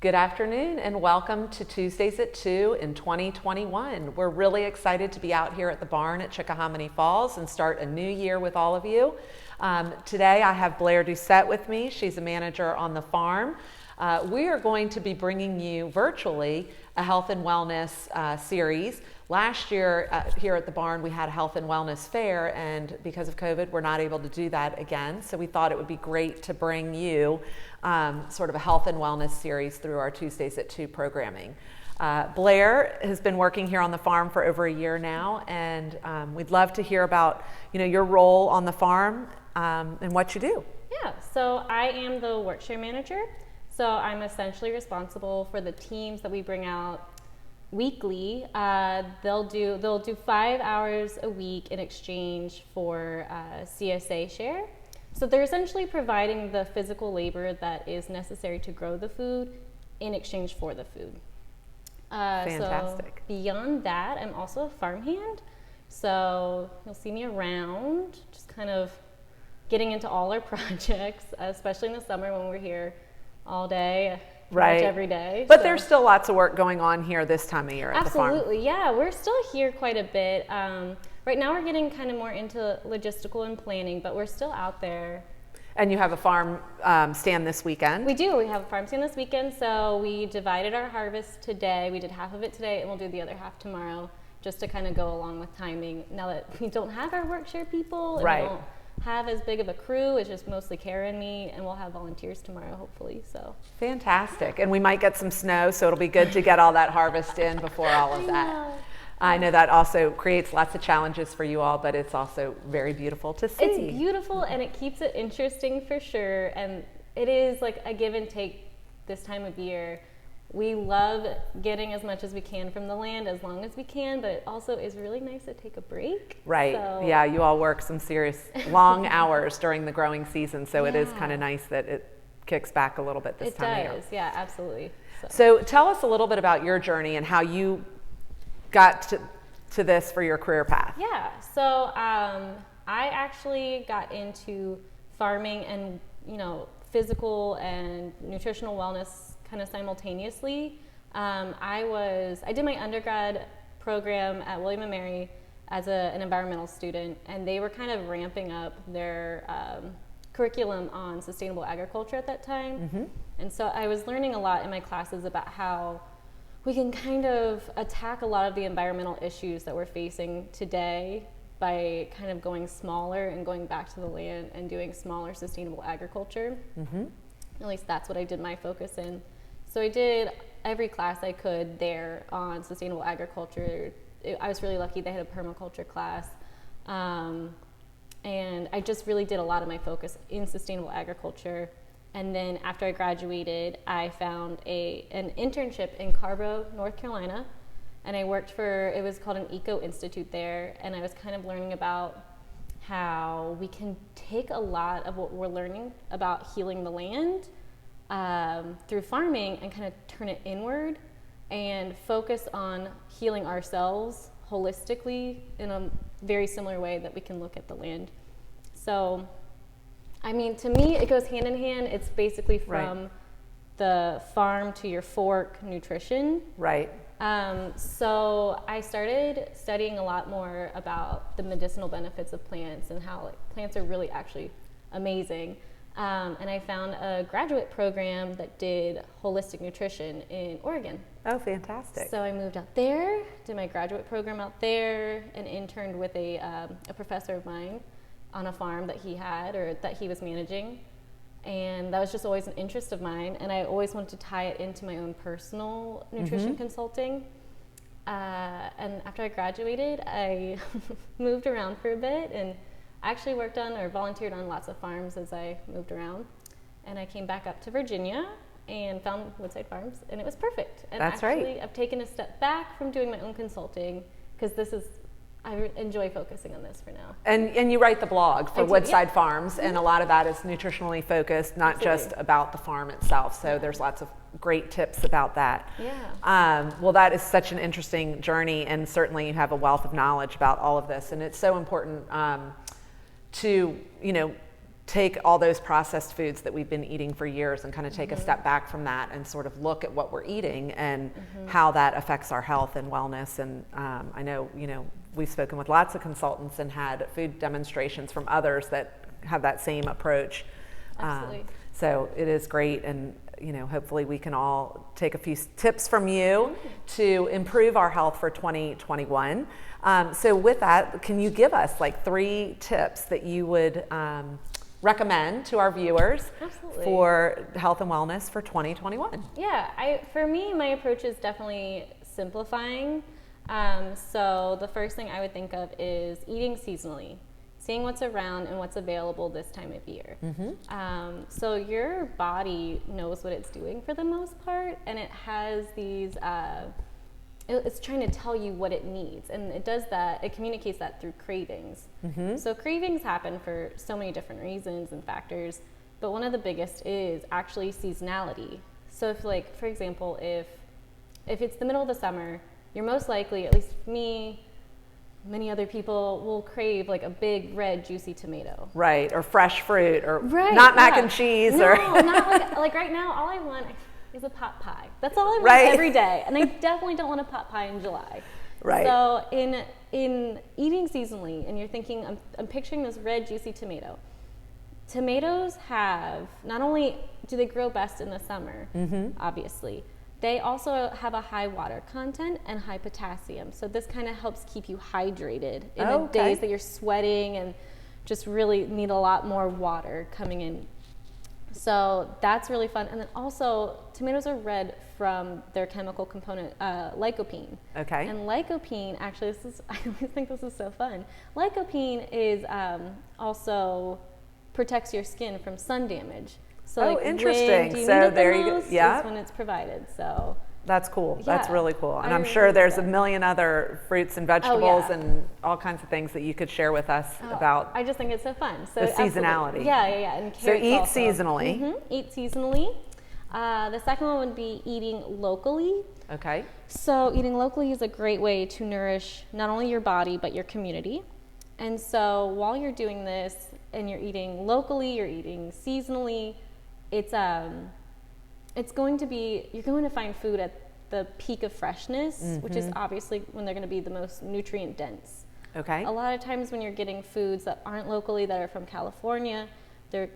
Good afternoon and welcome to Tuesdays at 2 in 2021. We're really excited to be out here at the barn at Chickahominy Falls and start a new year with all of you. Today I have Blair Doucette with me. She's a manager on the farm. We are going to be bringing you virtually a health and wellness series. Last year here at the barn we had a health and wellness fair, and because of COVID we're not able to do that again. So we thought it would be great to bring you sort of a health and wellness series through our Tuesdays at 2 programming. Blair has been working here on the farm for over a year now, and we'd love to hear about your role on the farm and what you do. Yeah, so I am the workshare manager. So I'm essentially responsible for the teams that we bring out weekly. They'll do 5 hours a week in exchange for CSA share. So they're essentially providing the physical labor that is necessary to grow the food in exchange for the food. Fantastic. So beyond that, I'm also a farmhand. So you'll see me around, just kind of getting into all our projects, especially in the summer when we're here all day, pretty much every day. But there's still lots of work going on here this time of year at the farm. Absolutely, yeah. We're still here quite a bit. Right now we're getting kind of more into logistical and planning, but we're still out there. And you have a farm stand this weekend? We do. We have a farm stand this weekend, so we divided our harvest today. We did half of it today, and we'll do the other half tomorrow, just to kind of go along with timing. Now that we don't have our workshare people, and we don't have as big of a crew, it's just mostly Kara and me, and we'll have volunteers tomorrow hopefully. So fantastic. And we might get some snow, so it'll be good to get all that harvest in before all of that. I know that also creates lots of challenges for you all, but it's also very beautiful to see. It's beautiful and it keeps it interesting for sure, and it is like a give and take this time of year. We love getting as much as we can from the land as long as we can, but it also is really nice to take a break. Right. So, yeah, you all work some serious long hours during the growing season, so it is kind of nice that it kicks back a little bit this time of year. It does, yeah, absolutely. So tell us a little bit about your journey and how you got to this for your career path. Yeah, so I actually got into farming and physical and nutritional wellness kind of simultaneously. I did my undergrad program at William & Mary as an environmental student, and they were kind of ramping up their curriculum on sustainable agriculture at that time. Mm-hmm. And so I was learning a lot in my classes about how we can kind of attack a lot of the environmental issues that we're facing today by kind of going smaller and going back to the land and doing smaller sustainable agriculture. Mm-hmm. At least that's what I did my focus in. So I did every class I could there on sustainable agriculture. I was really lucky they had a permaculture class. And I just really did a lot of my focus in sustainable agriculture. And then after I graduated, I found an internship in Carborough, North Carolina. And I worked it was called an Eco Institute there. And I was kind of learning about how we can take a lot of what we're learning about healing the land through farming and kind of turn it inward and focus on healing ourselves holistically in a very similar way that we can look at the land. So, I mean, to me, it goes hand in hand. It's basically from the farm to your fork nutrition. Right. So I started studying a lot more about the medicinal benefits of plants and how plants are really actually amazing. And I found a graduate program that did holistic nutrition in Oregon. Oh, fantastic. So I moved out there, did my graduate program out there, and interned with a professor of mine on a farm that he had or that he was managing. And that was just always an interest of mine, and I always wanted to tie it into my own personal nutrition consulting. And after I graduated, I moved around for a bit and actually worked on or volunteered on lots of farms as I moved around. And I came back up to Virginia and found Woodside Farms, and it was perfect. And That's actually, right. I've taken a step back from doing my own consulting because I enjoy focusing on this for now. And you write the blog for Woodside Farms, and a lot of that is nutritionally focused, not just about the farm itself. So there's lots of great tips about that. Yeah. Well, that is such an interesting journey, and certainly you have a wealth of knowledge about all of this. And it's so important to, take all those processed foods that we've been eating for years and kind of take a step back from that and sort of look at what we're eating and how that affects our health and wellness. And I know, we've spoken with lots of consultants and had food demonstrations from others that have that same approach. Absolutely. So it is great, and hopefully we can all take a few tips from you to improve our health for 2021. So with that, can you give us like 3 tips that you would recommend to our viewers Absolutely. for health and wellness for 2021? Yeah, for me, my approach is definitely simplifying. So the first thing I would think of is eating seasonally, seeing what's around and what's available this time of year. So your body knows what it's doing for the most part, and it has these, it's trying to tell you what it needs, and it does that, it communicates that through cravings. So cravings happen for so many different reasons and factors, but one of the biggest is actually seasonality. So if, like, for example, if it's the middle of the summer, you're most likely, at least me, many other people will crave like a big red juicy tomato. Right, or fresh fruit, or not mac and cheese. No, or not like right now, all I want is a pot pie. That's all I want every day. And I definitely don't want a pot pie in July. Right. So in eating seasonally, and you're thinking, I'm picturing this red juicy tomato. Tomatoes have, not only do they grow best in the summer, obviously, they also have a high water content and high potassium. So this kind of helps keep you hydrated in the days that you're sweating and just really need a lot more water coming in. So that's really fun. And then also, tomatoes are red from their chemical component, lycopene. Okay. And lycopene, actually, I always think this is so fun. Lycopene is also protects your skin from sun damage. So interesting. When you so need it there the you go. most Yeah, is when it's provided. So that's cool. Yeah, That's really cool. And I I'm really sure like there's that. a million other fruits and vegetables yeah. and all kinds of things that you could share with us about I just think it's so fun. So the absolutely. seasonality. Yeah. And So carrots eat also. seasonally. Eat seasonally. The second one would be eating locally. Okay. So eating locally is a great way to nourish not only your body but your community. And so while you're doing this and you're eating locally, you're eating seasonally, it's going to be, you're going to find food at the peak of freshness, which is obviously when they're going to be the most nutrient dense. Okay. A lot of times when you're getting foods that aren't locally, that are from California, they're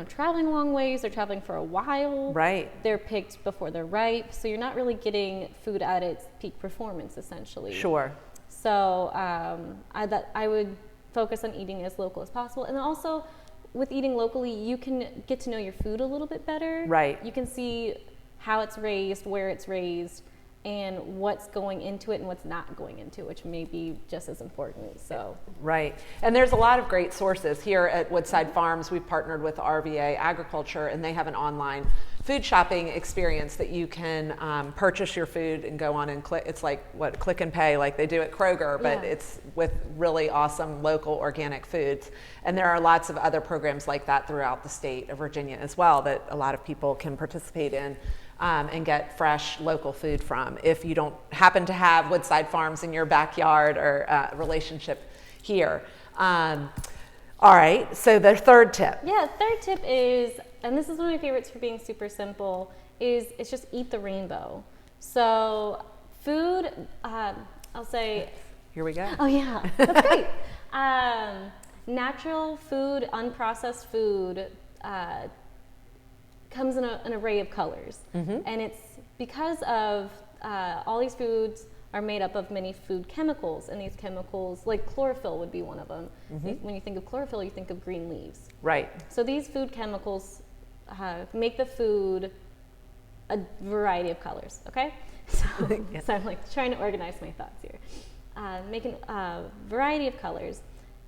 traveling a long ways, they're traveling for a while. Right. They're picked before they're ripe, so you're not really getting food at its peak performance, essentially. Sure. So I would focus on eating as local as possible. And then also, with eating locally, you can get to know your food a little bit better. Right. You can see how it's raised, where it's raised, and what's going into it and what's not going into it, which may be just as important. So Right. And there's a lot of great sources. Here at Woodside Farms, we've partnered with RVA Agriculture, and they have an online food shopping experience that you can purchase your food and go on and click. It's like click and pay, like they do at Kroger, but it's with really awesome local organic foods. And there are lots of other programs like that throughout the state of Virginia as well that a lot of people can participate in. And get fresh local food from if you don't happen to have Woodside Farms in your backyard or relationship here. All right, so the third tip. yeah, third tip is, and this is one of my favorites for being super simple, is it's just eat the rainbow. So food, I'll say. Here we go. Oh yeah, that's great. Natural food, unprocessed food, comes in an array of colors. And it's because of all these foods are made up of many food chemicals, and these chemicals, like chlorophyll would be one of them. When you think of chlorophyll, you think of green leaves. Right. So these food chemicals make the food a variety of colors, okay? So, so I'm like trying to organize my thoughts here. Making a variety of colors.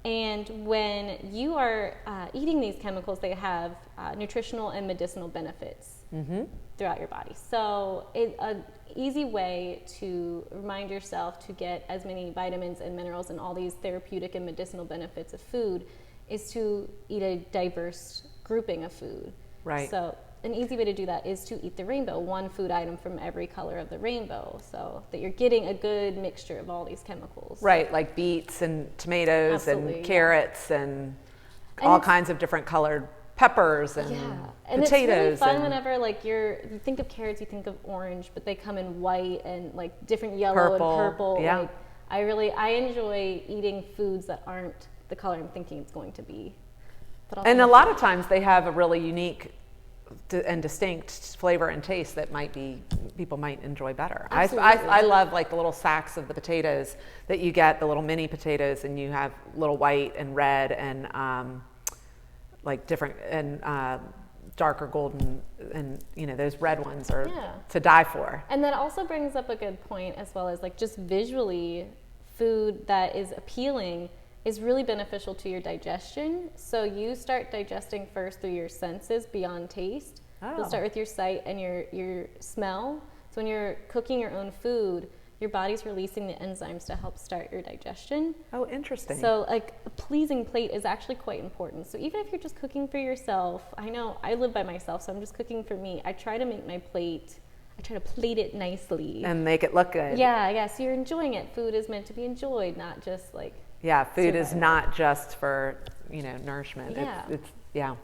And when you are eating these chemicals, they have nutritional and medicinal benefits throughout your body. So an easy way to remind yourself to get as many vitamins and minerals and all these therapeutic and medicinal benefits of food is to eat a diverse grouping of food. Right. So an easy way to do that is to eat the rainbow, one food item from every color of the rainbow, so that you're getting a good mixture of all these chemicals. Right, like beets and tomatoes Absolutely, and carrots and all kinds of different colored peppers and and potatoes. It's really fun whenever like you think of carrots, you think of orange, but they come in white and like different yellow and purple. Yeah. Like, I enjoy eating foods that aren't the color I'm thinking it's going to be. But and a lot of times they have a really unique and distinct flavor and taste that people might enjoy better. I love like the little sacks of the potatoes that you get, the little mini potatoes, and you have little white and red and like different and darker golden, and those red ones are to die for. And that also brings up a good point as well, as like just visually, food that is appealing is really beneficial to your digestion. So you start digesting first through your senses beyond taste. You'll start with your sight and your smell. So when you're cooking your own food, your body's releasing the enzymes to help start your digestion. Oh, interesting. So like a pleasing plate is actually quite important. So even if you're just cooking for yourself, I know I live by myself, so I'm just cooking for me. I try to make my plate, I try to plate it nicely. And make it look good. Yeah, so you're enjoying it. Food is meant to be enjoyed, not just like food is not just for, nourishment. Yeah.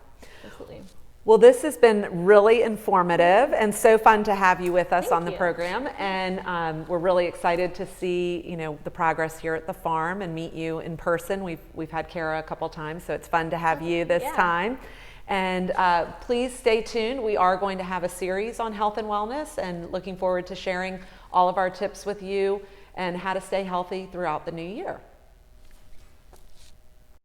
Absolutely. Well, this has been really informative and so fun to have you with us on the program. And we're really excited to see, the progress here at the farm and meet you in person. We've had Kara a couple times, so it's fun to have you this time. And please stay tuned. We are going to have a series on health and wellness, and looking forward to sharing all of our tips with you and how to stay healthy throughout the new year.